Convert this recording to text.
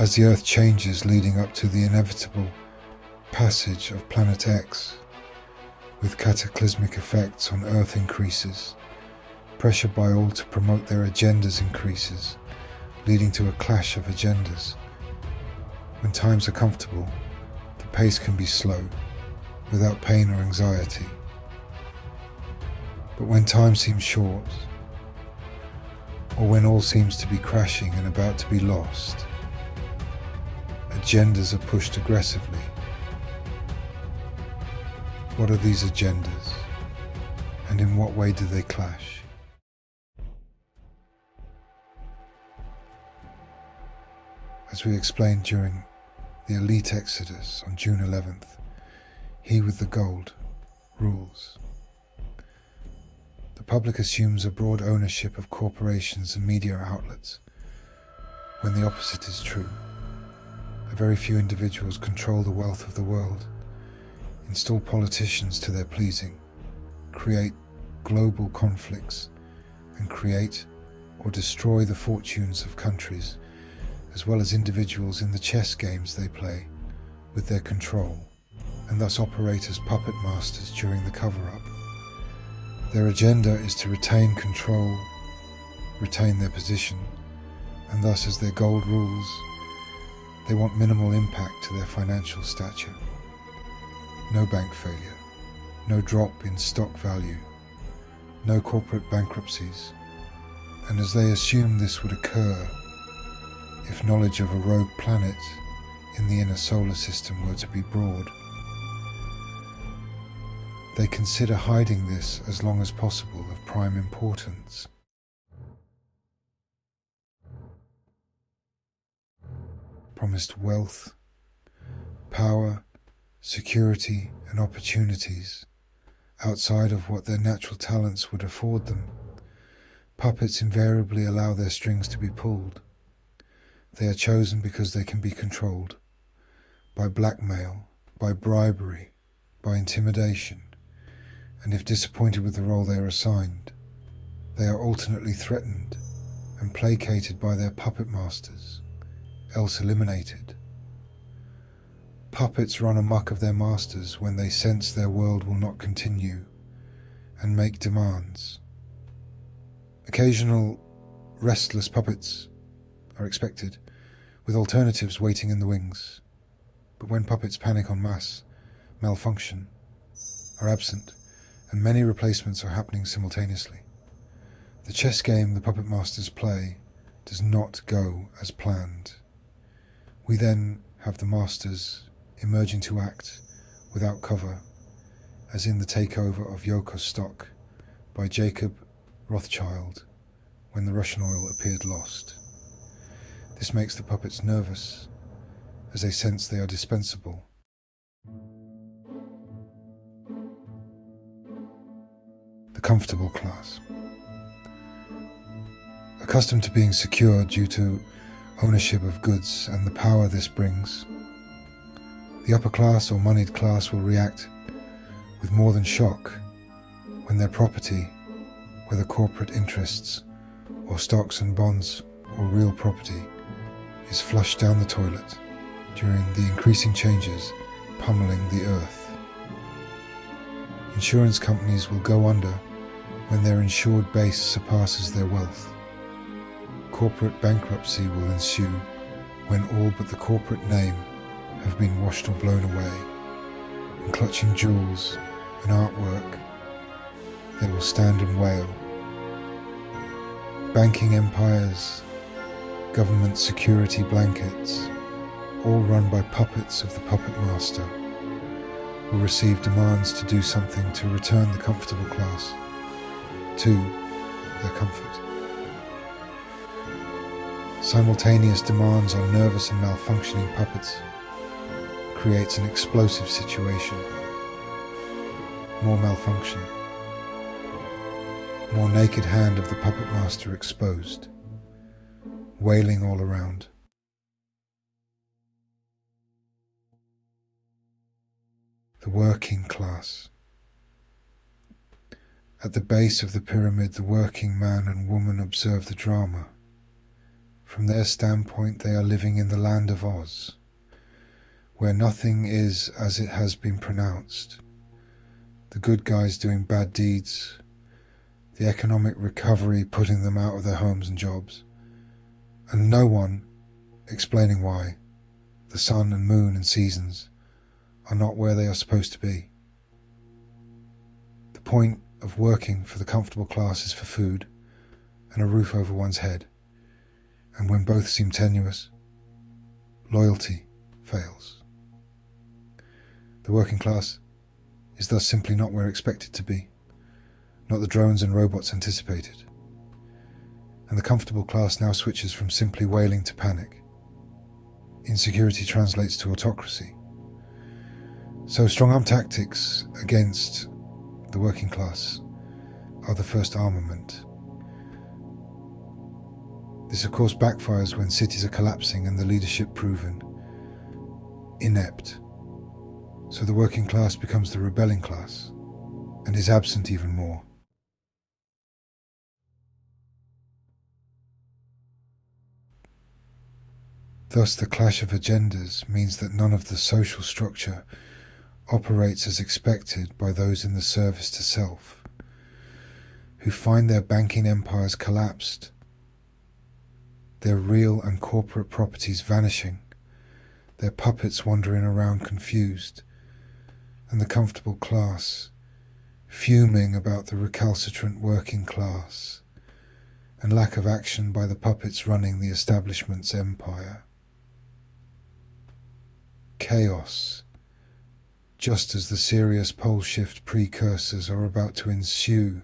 As the Earth changes leading up to the inevitable passage of Planet X, with cataclysmic effects on Earth increases, pressure by all to promote their agendas increases, leading to a clash of agendas. When times are comfortable, the pace can be slow, without pain or anxiety. But when time seems short, or when all seems to be crashing and about to be lost, agendas are pushed aggressively. What are these agendas, and in what way do they clash? As we explained during the Elite Exodus on June 11th, he with the gold rules. The public assumes a broad ownership of corporations and media outlets, when the opposite is true. A very few individuals control the wealth of the world, install politicians to their pleasing, create global conflicts, and create or destroy the fortunes of countries, as well as individuals in the chess games they play with their control, and thus operate as puppet masters during the cover-up. Their agenda is to retain control, retain their position, and thus as their gold rules, they want minimal impact to their financial stature. No bank failure, no drop in stock value, no corporate bankruptcies, and as they assume this would occur if knowledge of a rogue planet in the inner solar system were to be broad, they consider hiding this as long as possible of prime importance. Promised wealth, power, security and opportunities outside of what their natural talents would afford them, puppets invariably allow their strings to be pulled. They are chosen because they can be controlled by blackmail, by bribery, by intimidation, and if disappointed with the role they are assigned, they are alternately threatened and placated by their puppet masters, else eliminated. Puppets run amok of their masters when they sense their world will not continue and make demands. Occasional restless puppets are expected, with alternatives waiting in the wings. But when puppets panic en masse, malfunction, are absent, and many replacements are happening simultaneously, the chess game the puppet masters play does not go as planned. We then have the masters emerging to act without cover, as in the takeover of Yoko's stock by Jacob Rothschild when the Russian oil appeared lost. This makes the puppets nervous, as they sense they are dispensable. The comfortable class. Accustomed to being secure due to ownership of goods and the power this brings, the upper class or moneyed class will react with more than shock when their property, whether corporate interests or stocks and bonds or real property, is flushed down the toilet during the increasing changes pummeling the earth. Insurance companies will go under when their insured base surpasses their wealth. Corporate bankruptcy will ensue when all but the corporate name have been washed or blown away, and clutching jewels and artwork, they will stand and wail. Banking empires, government security blankets, all run by puppets of the puppet master, will receive demands to do something to return the comfortable class to their comfort. Simultaneous demands on nervous and malfunctioning puppets creates an explosive situation. More malfunction, more naked hand of the puppet master exposed, wailing all around. The working class. At the base of the pyramid, the working man and woman observe the drama. From their standpoint, they are living in the land of Oz, where nothing is as it has been pronounced. The good guys doing bad deeds, the economic recovery putting them out of their homes and jobs, and no one explaining why the sun and moon and seasons are not where they are supposed to be. The point of working for the comfortable class is for food and a roof over one's head, and when both seem tenuous, loyalty fails. The working class is thus simply not where expected to be, not the drones and robots anticipated, and the comfortable class now switches from simply wailing to panic. Insecurity translates to autocracy. So strong-arm tactics against the working class are the first armament. This of course backfires when cities are collapsing and the leadership proven inept. So the working class becomes the rebelling class and is absent even more. Thus the clash of agendas means that none of the social structure operates as expected by those in the service to self, who find their banking empires collapsed, their real and corporate properties vanishing, their puppets wandering around confused, and the comfortable class fuming about the recalcitrant working class and lack of action by the puppets running the establishment's empire. Chaos, just as the serious pole shift precursors are about to ensue